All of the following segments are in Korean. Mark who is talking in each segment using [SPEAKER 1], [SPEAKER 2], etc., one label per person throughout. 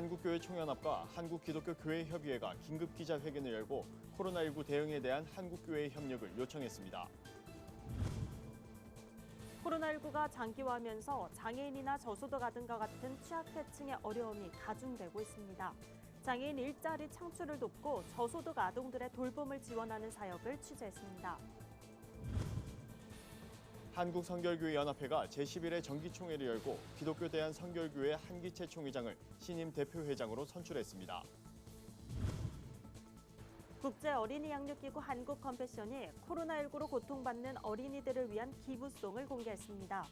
[SPEAKER 1] 한국교회 총연합과 한국기독교교회협의회가 긴급 기자회견을 열고 코로나19 대응에 대한 한국교회의 협력을 요청했습니다.
[SPEAKER 2] 코로나19가 장기화하면서 장애인이나 저소득 아동과 같은 취약계층의 어려움이 가중되고 있습니다. 장애인 일자리 창출을 돕고 저소득 아동들의 돌봄을 지원하는 사역을 취재했습니다.
[SPEAKER 1] 한국선결교회연합회가 제11회 정기총회를 열고 기독교 대한선결교회 한기채 총회장을 신임 대표회장으로 선출했습니다.
[SPEAKER 2] 국제어린이양육기구 한국컴패션이 코로나19로 고통받는 어린이들을 위한 기부송을 공개했습니다.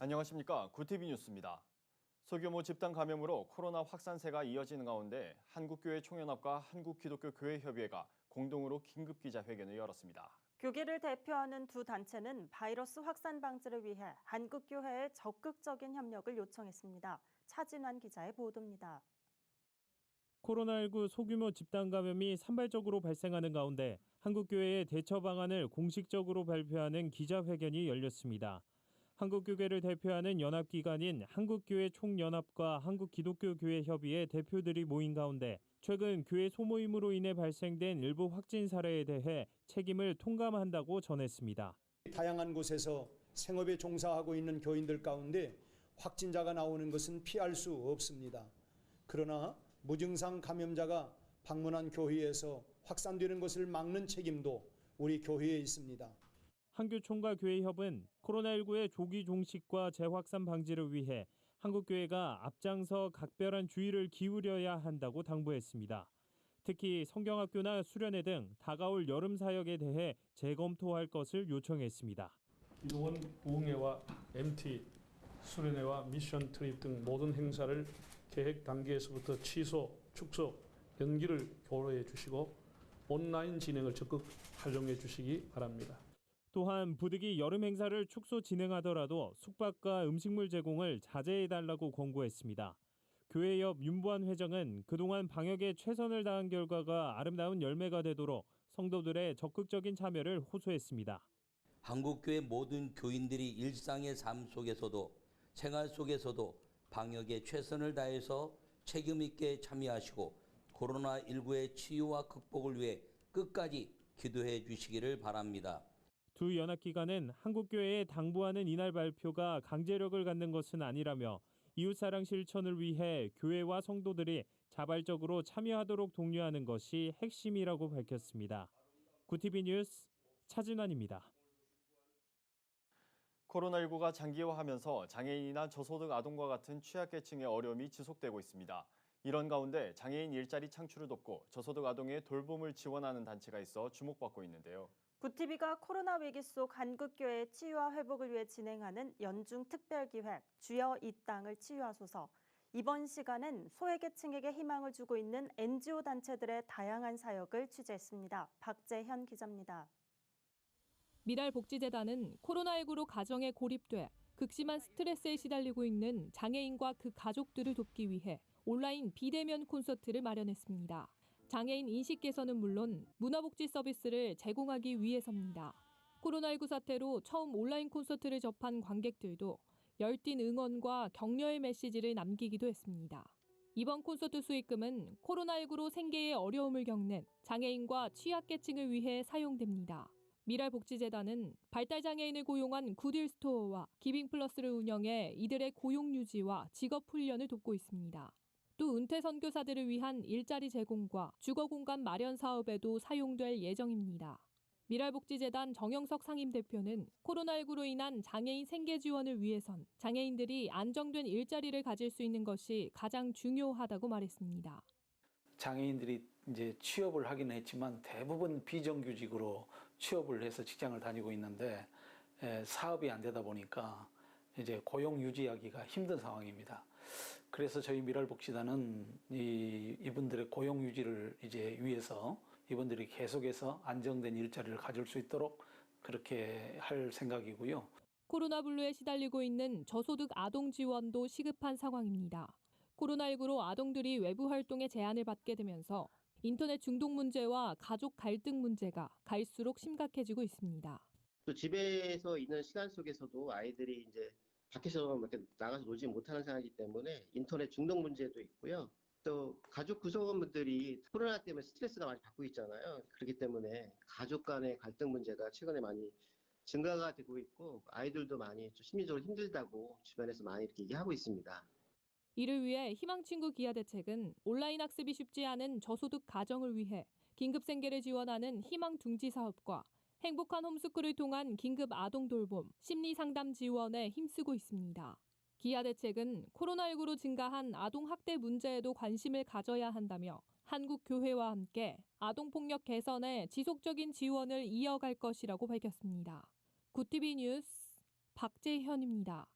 [SPEAKER 1] 안녕하십니까. 구티비 뉴스입니다. 소규모 집단 감염으로 코로나 확산세가 이어지는 가운데 한국교회 총연합과 한국기독교교회협의회가 공동으로 긴급 기자회견을 열었습니다.
[SPEAKER 2] 교계를 대표하는 두 단체는 바이러스 확산 방지를 위해 한국교회의 적극적인 협력을 요청했습니다. 차진환 기자의 보도입니다.
[SPEAKER 3] 코로나19 소규모 집단 감염이 산발적으로 발생하는 가운데 한국교회의 대처 방안을 공식적으로 발표하는 기자회견이 열렸습니다. 한국교회를 대표하는 연합기관인 한국교회 총연합과 한국기독교교회협의회 대표들이 모인 가운데 최근 교회 소모임으로 인해 발생된 일부 확진 사례에 대해 책임을 통감한다고 전했습니다.
[SPEAKER 4] 다양한 곳에서 생업에 종사하고 있는 교인들 가운데 확진자가 나오는 것은 피할 수 없습니다. 그러나 무증상 감염자가 방문한 교회에서 확산되는 것을 막는 책임도 우리 교회에 있습니다.
[SPEAKER 3] 한교총과 교회협은 코로나19의 조기 종식과 재확산 방지를 위해 한국교회가 앞장서 각별한 주의를 기울여야 한다고 당부했습니다. 특히 성경학교나 수련회 등 다가올 여름 사역에 대해 재검토할 것을 요청했습니다.
[SPEAKER 5] 기도원 부흥회와 MT, 수련회와 미션 트립 등 모든 행사를 계획 단계에서부터 취소, 축소, 연기를 고려해 주시고 온라인 진행을 적극 활용해 주시기 바랍니다.
[SPEAKER 3] 또한 부득이 여름 행사를 축소 진행하더라도 숙박과 음식물 제공을 자제해달라고 권고했습니다. 교회협 윤보한 회장은 그동안 방역에 최선을 다한 결과가 아름다운 열매가 되도록 성도들의 적극적인 참여를 호소했습니다.
[SPEAKER 6] 한국교회 모든 교인들이 일상의 삶 속에서도 생활 속에서도 방역에 최선을 다해서 책임 있게 참여하시고 코로나19의 치유와 극복을 위해 끝까지 기도해 주시기를 바랍니다.
[SPEAKER 3] 두 연합기관은 한국교회에 당부하는 이날 발표가 강제력을 갖는 것은 아니라며 이웃사랑 실천을 위해 교회와 성도들이 자발적으로 참여하도록 독려하는 것이 핵심이라고 밝혔습니다. 구티비 뉴스 차진환입니다.
[SPEAKER 1] 코로나19가 장기화하면서 장애인이나 저소득 아동과 같은 취약계층의 어려움이 지속되고 있습니다. 이런 가운데 장애인 일자리 창출을 돕고 저소득 아동의 돌봄을 지원하는 단체가 있어 주목받고 있는데요.
[SPEAKER 2] 구티비가 코로나 위기 속 한국교회의 치유와 회복을 위해 진행하는 연중 특별기획 주여 이 땅을 치유하소서. 이번 시간은 소외계층에게 희망을 주고 있는 NGO 단체들의 다양한 사역을 취재했습니다. 박재현 기자입니다.
[SPEAKER 7] 미랄복지재단은 코로나19로 가정에 고립돼 극심한 스트레스에 시달리고 있는 장애인과 그 가족들을 돕기 위해 온라인 비대면 콘서트를 마련했습니다. 장애인 인식 개선은 물론 문화복지 서비스를 제공하기 위해서입니다. 코로나19 사태로 처음 온라인 콘서트를 접한 관객들도 열띤 응원과 격려의 메시지를 남기기도 했습니다. 이번 콘서트 수익금은 코로나19로 생계에 어려움을 겪는 장애인과 취약계층을 위해 사용됩니다. 미랄복지재단은 발달장애인을 고용한 굿일스토어와 기빙플러스를 운영해 이들의 고용 유지와 직업 훈련을 돕고 있습니다. 또 은퇴 선교사들을 위한 일자리 제공과 주거공간 마련 사업에도 사용될 예정입니다. 미랄복지재단 정영석 상임대표는 코로나19로 인한 장애인 생계 지원을 위해선 장애인들이 안정된 일자리를 가질 수 있는 것이 가장 중요하다고 말했습니다.
[SPEAKER 8] 장애인들이 이제 취업을 하기는 했지만 대부분 비정규직으로 취업을 해서 직장을 다니고 있는데 사업이 안 되다 보니까 이제 고용 유지하기가 힘든 상황입니다. 그래서 저희 미랄복지단은 이분들의 고용 유지를 이제 위해서 이분들이 계속해서 안정된 일자리를 가질 수 있도록 그렇게 할 생각이고요.
[SPEAKER 7] 코로나 블루에 시달리고 있는 저소득 아동 지원도 시급한 상황입니다. 코로나19로 아동들이 외부 활동에 제한을 받게 되면서 인터넷 중독 문제와 가족 갈등 문제가 갈수록 심각해지고 있습니다.
[SPEAKER 9] 또 집에서 있는 시간 속에서도 아이들이 이제 밖에서 이렇게 나가서 놀지 못하는 상황이기 때문에 인터넷 중독 문제도 있고요. 또 가족 구성원분들이 코로나 때문에 스트레스가 많이 받고 있잖아요. 그렇기 때문에 가족 간의 갈등 문제가 최근에 많이 증가가 되고 있고 아이들도 많이 좀 심리적으로 힘들다고 주변에서 많이 이렇게 얘기하고 있습니다.
[SPEAKER 7] 이를 위해 희망친구 기아대책은 온라인 학습이 쉽지 않은 저소득 가정을 위해 긴급생계를 지원하는 희망둥지 사업과 행복한 홈스쿨을 통한 긴급 아동 돌봄, 심리상담 지원에 힘쓰고 있습니다. 기아대책은 코로나19로 증가한 아동학대 문제에도 관심을 가져야 한다며 한국교회와 함께 아동폭력 개선에 지속적인 지원을 이어갈 것이라고 밝혔습니다. 구티비 뉴스 박재현입니다.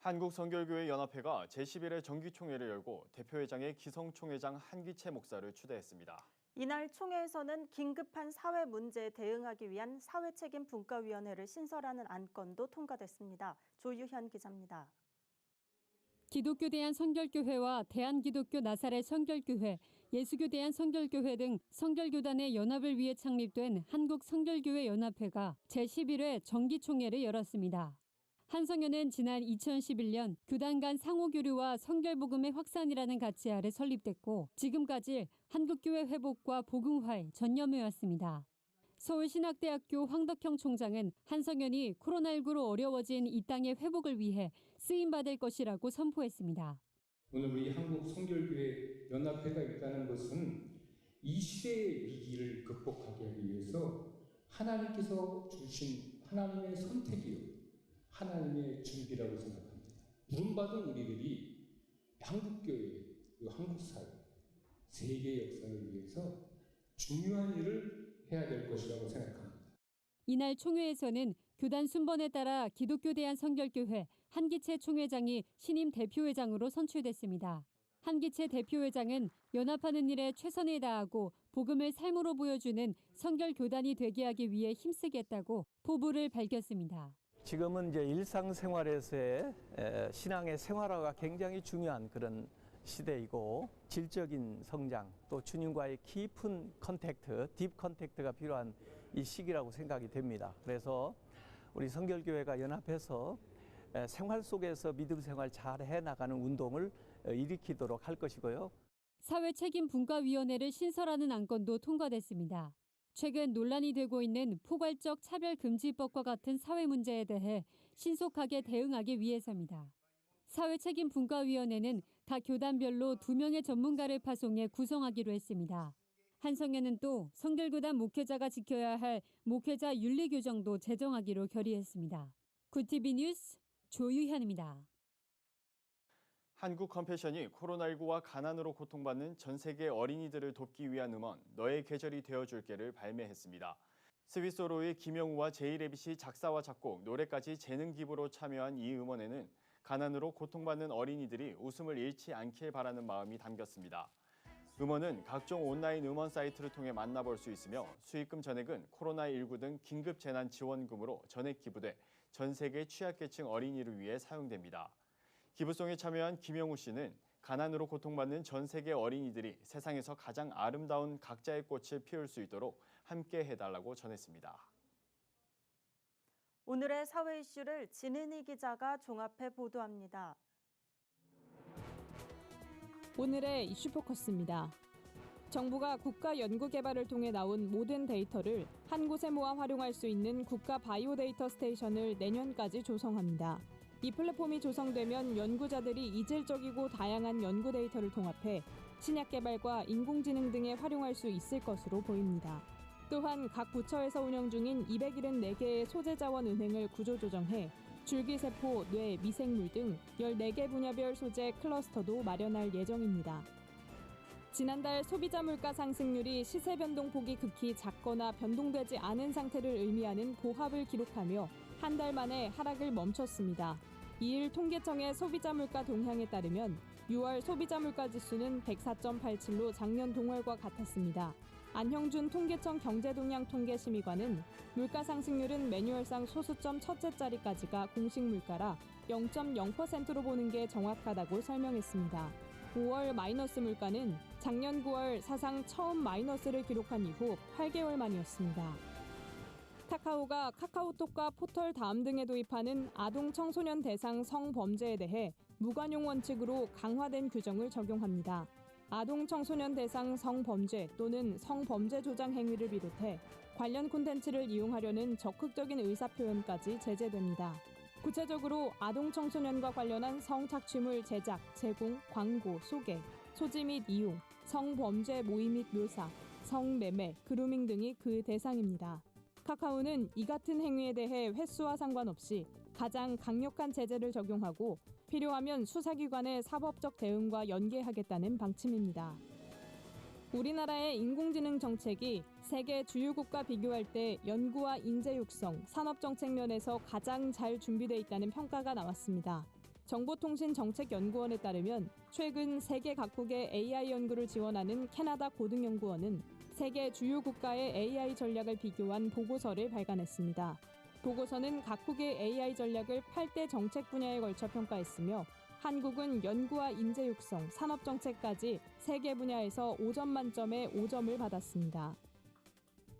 [SPEAKER 1] 한국성결교회연합회가 제11회 정기총회를 열고 대표회장의 기성총회장 한기채 목사를 추대했습니다.
[SPEAKER 2] 이날 총회에서는 긴급한 사회 문제에 대응하기 위한 사회책임 분과위원회를 신설하는 안건도 통과됐습니다. 조유현 기자입니다.
[SPEAKER 10] 기독교 대한성결교회와 대한기독교 나사렛 성결교회, 예수교 대한성결교회 등 성결교단의 연합을 위해 창립된 한국성결교회연합회가 제11회 정기총회를 열었습니다. 한성연은 지난 2011년 교단 간 상호교류와 성결복음의 확산이라는 가치 아래 설립됐고 지금까지 한국교회 회복과 복음화에 전념해왔습니다. 서울신학대학교 황덕형 총장은 한성연이 코로나19로 어려워진 이 땅의 회복을 위해 쓰임받을 것이라고 선포했습니다.
[SPEAKER 11] 오늘 우리 한국성결교회 연합회가 있다는 것은 이 시대의 위기를 극복하기 위해서 하나님께서 주신 하나님의 선택이요. 하나님의 준비라고 생각합니다. 부름받은 우리들이 한국교회, 그리고 한국사회, 세계 역사를 위해서 중요한 일을 해야 될 것이라고 생각합니다.
[SPEAKER 10] 이날 총회에서는 교단 순번에 따라 기독교 대한성결교회 한기채 총회장이 신임 대표회장으로 선출됐습니다. 한기채 대표회장은 연합하는 일에 최선을 다하고 복음을 삶으로 보여주는 성결교단이 되게 하기 위해 힘쓰겠다고 포부를 밝혔습니다.
[SPEAKER 12] 지금은 이제 일상생활에서의 신앙의 생활화가 굉장히 중요한 그런 시대이고 질적인 성장 또 주님과의 깊은 컨택트, 딥 컨택트가 필요한 이 시기라고 생각이 됩니다. 그래서 우리 성결교회가 연합해서 생활 속에서 믿음 생활 잘 해나가는 운동을 일으키도록 할 것이고요.
[SPEAKER 10] 사회책임분과위원회를 신설하는 안건도 통과됐습니다. 최근 논란이 되고 있는 포괄적 차별금지법과 같은 사회 문제에 대해 신속하게 대응하기 위해서입니다. 사회책임분과위원회는 각 교단별로 2명의 전문가를 파송해 구성하기로 했습니다. 한성연은 또 성결교단 목회자가 지켜야 할 목회자 윤리규정도 제정하기로 결의했습니다. 구티비 뉴스 조유현입니다.
[SPEAKER 1] 한국 컴패션이 코로나19와 가난으로 고통받는 전 세계 어린이들을 돕기 위한 음원 너의 계절이 되어줄게를 발매했습니다. 스위스로의 김영우와 제이레빗이 작사와 작곡, 노래까지 재능 기부로 참여한 이 음원에는 가난으로 고통받는 어린이들이 웃음을 잃지 않길 바라는 마음이 담겼습니다. 음원은 각종 온라인 음원 사이트를 통해 만나볼 수 있으며 수익금 전액은 코로나19 등 긴급 재난 지원금으로 전액 기부돼 전 세계 취약계층 어린이를 위해 사용됩니다. 기부송에 참여한 김영우 씨는 가난으로 고통받는 전 세계 어린이들이 세상에서 가장 아름다운 각자의 꽃을 피울 수 있도록 함께 해달라고 전했습니다.
[SPEAKER 2] 오늘의 사회 이슈를 진은희 기자가 종합해 보도합니다.
[SPEAKER 7] 오늘의 이슈 포커스입니다. 정부가 국가 연구 개발을 통해 나온 모든 데이터를 한 곳에 모아 활용할 수 있는 국가 바이오 데이터 스테이션을 내년까지 조성합니다. 이 플랫폼이 조성되면 연구자들이 이질적이고 다양한 연구 데이터를 통합해 신약 개발과 인공지능 등에 활용할 수 있을 것으로 보입니다. 또한 각 부처에서 운영 중인 274개의 소재자원 은행을 구조조정해 줄기세포, 뇌, 미생물 등 14개 분야별 소재 클러스터도 마련할 예정입니다. 지난달 소비자 물가 상승률이 시세 변동폭이 극히 작거나 변동되지 않은 상태를 의미하는 고합을 기록하며 한 달 만에 하락을 멈췄습니다. 이일 통계청의 소비자 물가 동향에 따르면 6월 소비자 물가 지수는 104.87로 작년 동월과 같았습니다. 안형준 통계청 경제동향 통계심의관은 물가 상승률은 매뉴얼상 소수점 첫째 자리까지가 공식 물가라 0.0%로 보는 게 정확하다고 설명했습니다. 5월 마이너스 물가는 작년 9월 사상 처음 마이너스를 기록한 이후 8개월 만이었습니다. 카카오가 카카오톡과 포털 다음 등에 도입하는 아동 청소년 대상 성범죄에 대해 무관용 원칙으로 강화된 규정을 적용합니다. 아동 청소년 대상 성범죄 또는 성범죄 조장 행위를 비롯해 관련 콘텐츠를 이용하려는 적극적인 의사표현까지 제재됩니다. 구체적으로 아동 청소년과 관련한 성착취물 제작, 제공, 광고, 소개, 소지 및 이용, 성범죄 모의 및 묘사, 성매매, 그루밍 등이 그 대상입니다. 카카오는 이 같은 행위에 대해 횟수와 상관없이 가장 강력한 제재를 적용하고 필요하면 수사기관의 사법적 대응과 연계하겠다는 방침입니다. 우리나라의 인공지능 정책이 세계 주요국과 비교할 때 연구와 인재 육성, 산업정책 면에서 가장 잘 준비되어 있다는 평가가 나왔습니다. 정보통신정책연구원에 따르면 최근 세계 각국의 AI 연구를 지원하는 캐나다 고등연구원은 세계 주요 국가의 AI 전략을 비교한 보고서를 발간했습니다. 보고서는 각국의 AI 전략을 8대 정책 분야에 걸쳐 평가했으며 한국은 연구와 인재 육성, 산업정책까지 3개 분야에서 5점 만점에 5점을 받았습니다.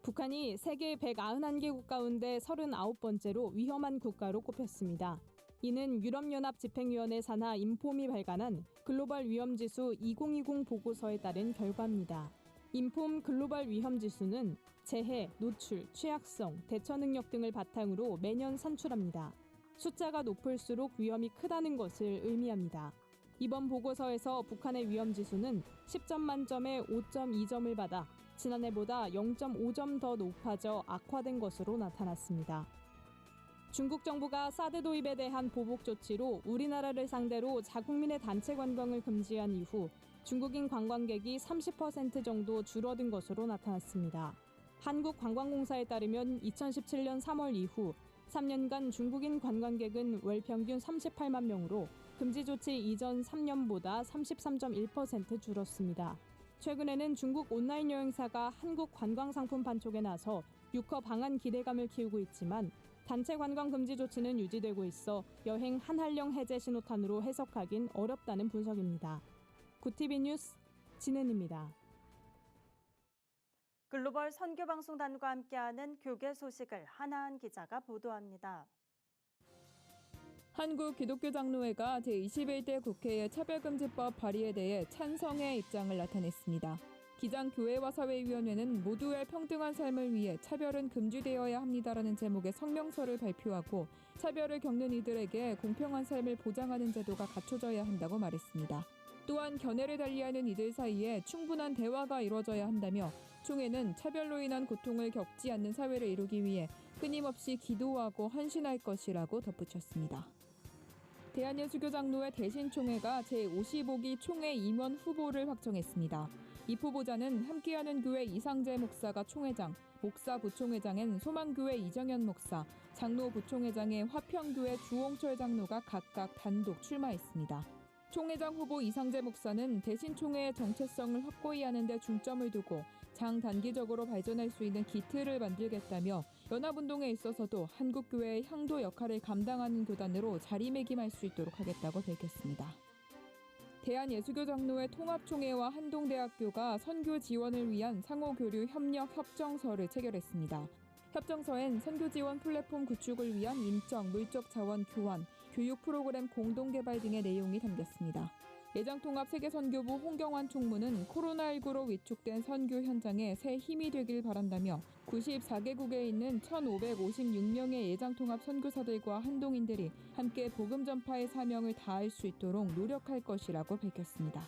[SPEAKER 7] 북한이 세계 191개국 가운데 39번째로 위험한 국가로 꼽혔습니다. 이는 유럽연합 집행위원회 산하 인폼이 발간한 글로벌 위험지수 2020 보고서에 따른 결과입니다. 인폼 글로벌 위험지수는 재해, 노출, 취약성, 대처 능력 등을 바탕으로 매년 산출합니다. 숫자가 높을수록 위험이 크다는 것을 의미합니다. 이번 보고서에서 북한의 위험지수는 10점 만점에 5.2점을 받아 지난해보다 0.5점 더 높아져 악화된 것으로 나타났습니다. 중국 정부가 사드 도입에 대한 보복 조치로 우리나라를 상대로 자국민의 단체 관광을 금지한 이후 중국인 관광객이 30% 정도 줄어든 것으로 나타났습니다. 한국관광공사에 따르면 2017년 3월 이후 3년간 중국인 관광객은 월 평균 38만 명으로 금지 조치 이전 3년보다 33.1% 줄었습니다. 최근에는 중국 온라인 여행사가 한국 관광상품 판촉에 나서 유커 방한 기대감을 키우고 있지만 단체 관광 금지 조치는 유지되고 있어 여행 한한령 해제 신호탄으로 해석하긴 어렵다는 분석입니다. 구티비 뉴스 진은입니다.
[SPEAKER 2] 글로벌 선교방송단과 함께하는 교계 소식을 한하은 기자가 보도합니다.
[SPEAKER 13] 한국기독교장로회가 제21대 국회의 차별금지법 발의에 대해 찬성의 입장을 나타냈습니다. 기장교회와 사회위원회는 모두의 평등한 삶을 위해 차별은 금지되어야 합니다라는 제목의 성명서를 발표하고 차별을 겪는 이들에게 공평한 삶을 보장하는 제도가 갖춰져야 한다고 말했습니다. 또한 견해를 달리하는 이들 사이에 충분한 대화가 이루어져야 한다며 총회는 차별로 인한 고통을 겪지 않는 사회를 이루기 위해 끊임없이 기도하고 헌신할 것이라고 덧붙였습니다. 대한예수교장로회 대신총회가 제55기 총회 임원 후보를 확정했습니다. 이 후보자는 함께하는 교회 이상재 목사가 총회장, 목사 부총회장엔 소망교회 이정현 목사, 장로 부총회장에 화평교회 주홍철 장로가 각각 단독 출마했습니다. 총회장 후보 이상재 목사는 대신총회의 정체성을 확고히 하는 데 중점을 두고 장단기적으로 발전할 수 있는 기틀을 만들겠다며 연합운동에 있어서도 한국교회의 향도 역할을 감당하는 교단으로 자리매김할 수 있도록 하겠다고 밝혔습니다. 대한예수교장로회 통합총회와 한동대학교가 선교 지원을 위한 상호교류 협력 협정서를 체결했습니다. 협정서엔 선교 지원 플랫폼 구축을 위한 인적, 물적 자원 교환, 교육 프로그램 공동개발 등의 내용이 담겼습니다. 예정통합세계선교부 홍경환 총무는 코로나19로 위축된 선교 현장에 새 힘이 되길 바란다며 94개국에 있는 1,556명의 예정통합 선교사들과 한동인들이 함께 복음 전파의 사명을 다할 수 있도록 노력할 것이라고 밝혔습니다.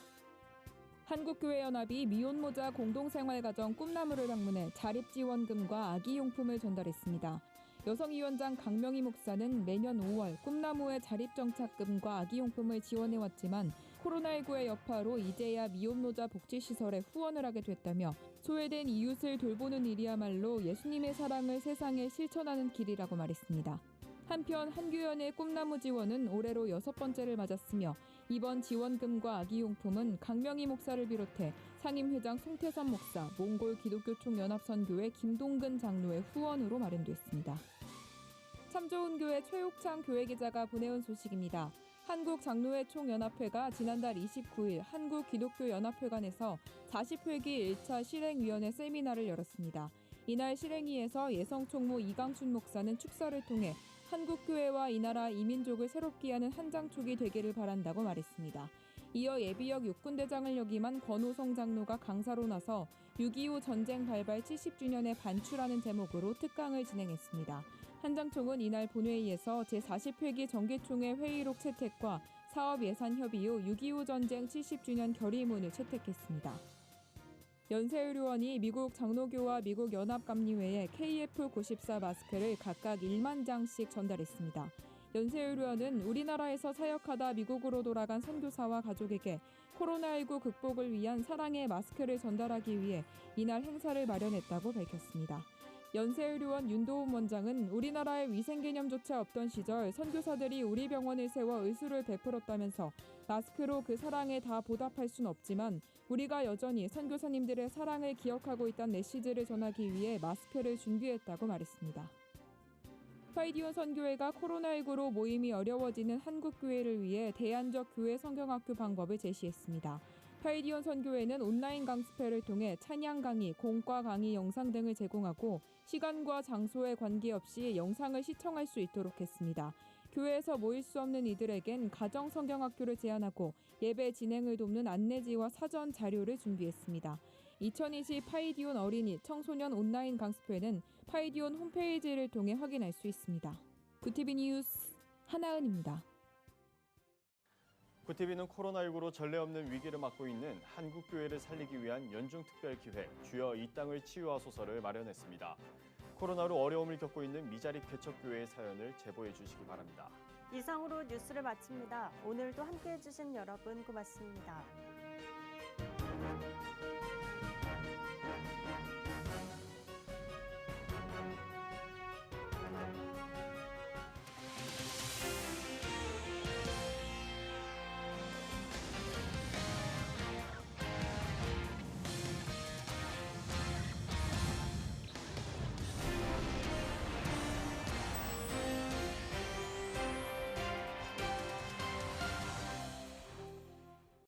[SPEAKER 13] 한국교회연합이 미혼모자 공동생활가정 꿈나무를 방문해 자립지원금과 아기용품을 전달했습니다. 여성위원장 강명희 목사는 매년 5월 꿈나무의 자립정착금과 아기용품을 지원해왔지만 코로나19의 여파로 이제야 미혼모자 복지시설에 후원을 하게 됐다며 소외된 이웃을 돌보는 일이야말로 예수님의 사랑을 세상에 실천하는 길이라고 말했습니다. 한편 한교연의 꿈나무 지원은 올해로 6번째를 맞았으며 이번 지원금과 아기용품은 강명희 목사를 비롯해 상임회장 송태선 목사, 몽골 기독교총연합선교회 김동근 장로의 후원으로 마련됐습니다. 참 좋은 교회 최욱창 교회기자가 보내온 소식입니다. 한국장로회 총연합회가 지난달 29일 한국기독교연합회관에서 40회기 1차 실행위원회 세미나를 열었습니다. 이날 실행위에서 예성총무 이강춘 목사는 축사를 통해 한국교회와 이 나라 이민족을 새롭게 하는 한장촉이 되기를 바란다고 말했습니다. 이어 예비역 육군대장을 역임한 권호성 장로가 강사로 나서 6.25 전쟁 발발 70주년에 반추라는 제목으로 특강을 진행했습니다. 한장총은 이날 본회의에서 제40회기 정기총회 회의록 채택과 사업 예산 협의 후 6.25 전쟁 70주년 결의문을 채택했습니다. 연세의료원이 미국 장로교와 미국 연합감리회에 KF94 마스크를 각각 1만 장씩 전달했습니다. 연세의료원은 우리나라에서 사역하다 미국으로 돌아간 선교사와 가족에게 코로나19 극복을 위한 사랑의 마스크를 전달하기 위해 이날 행사를 마련했다고 밝혔습니다. 연세의료원 윤도훈 원장은 우리나라에 위생개념조차 없던 시절 선교사들이 우리 병원을 세워 의술을 베풀었다면서 마스크로 그 사랑에 다 보답할 순 없지만 우리가 여전히 선교사님들의 사랑을 기억하고 있다는 메시지를 전하기 위해 마스크를 준비했다고 말했습니다. 파이디온 선교회가 코로나19로 모임이 어려워지는 한국교회를 위해 대안적 교회 성경학교 방법을 제시했습니다. 파이디온 선교회는 온라인 강습회를 통해 찬양 강의, 공과 강의 영상 등을 제공하고 시간과 장소에 관계없이 영상을 시청할 수 있도록 했습니다. 교회에서 모일 수 없는 이들에겐 가정 성경학교를 제안하고 예배 진행을 돕는 안내지와 사전 자료를 준비했습니다. 2020 파이디온 어린이 청소년 온라인 강습회는 파이디온 홈페이지를 통해 확인할 수 있습니다. 구티비 뉴스 하나은입니다.
[SPEAKER 1] 구티비는 코로나19로 전례 없는 위기를 맞고 있는 한국교회를 살리기 위한 연중특별기획 주여 이 땅을 치유하소서를 마련했습니다. 코로나로 어려움을 겪고 있는 미자립 개척교회의 사연을 제보해 주시기 바랍니다.
[SPEAKER 2] 이상으로 뉴스를 마칩니다. 오늘도 함께해 주신 여러분 고맙습니다.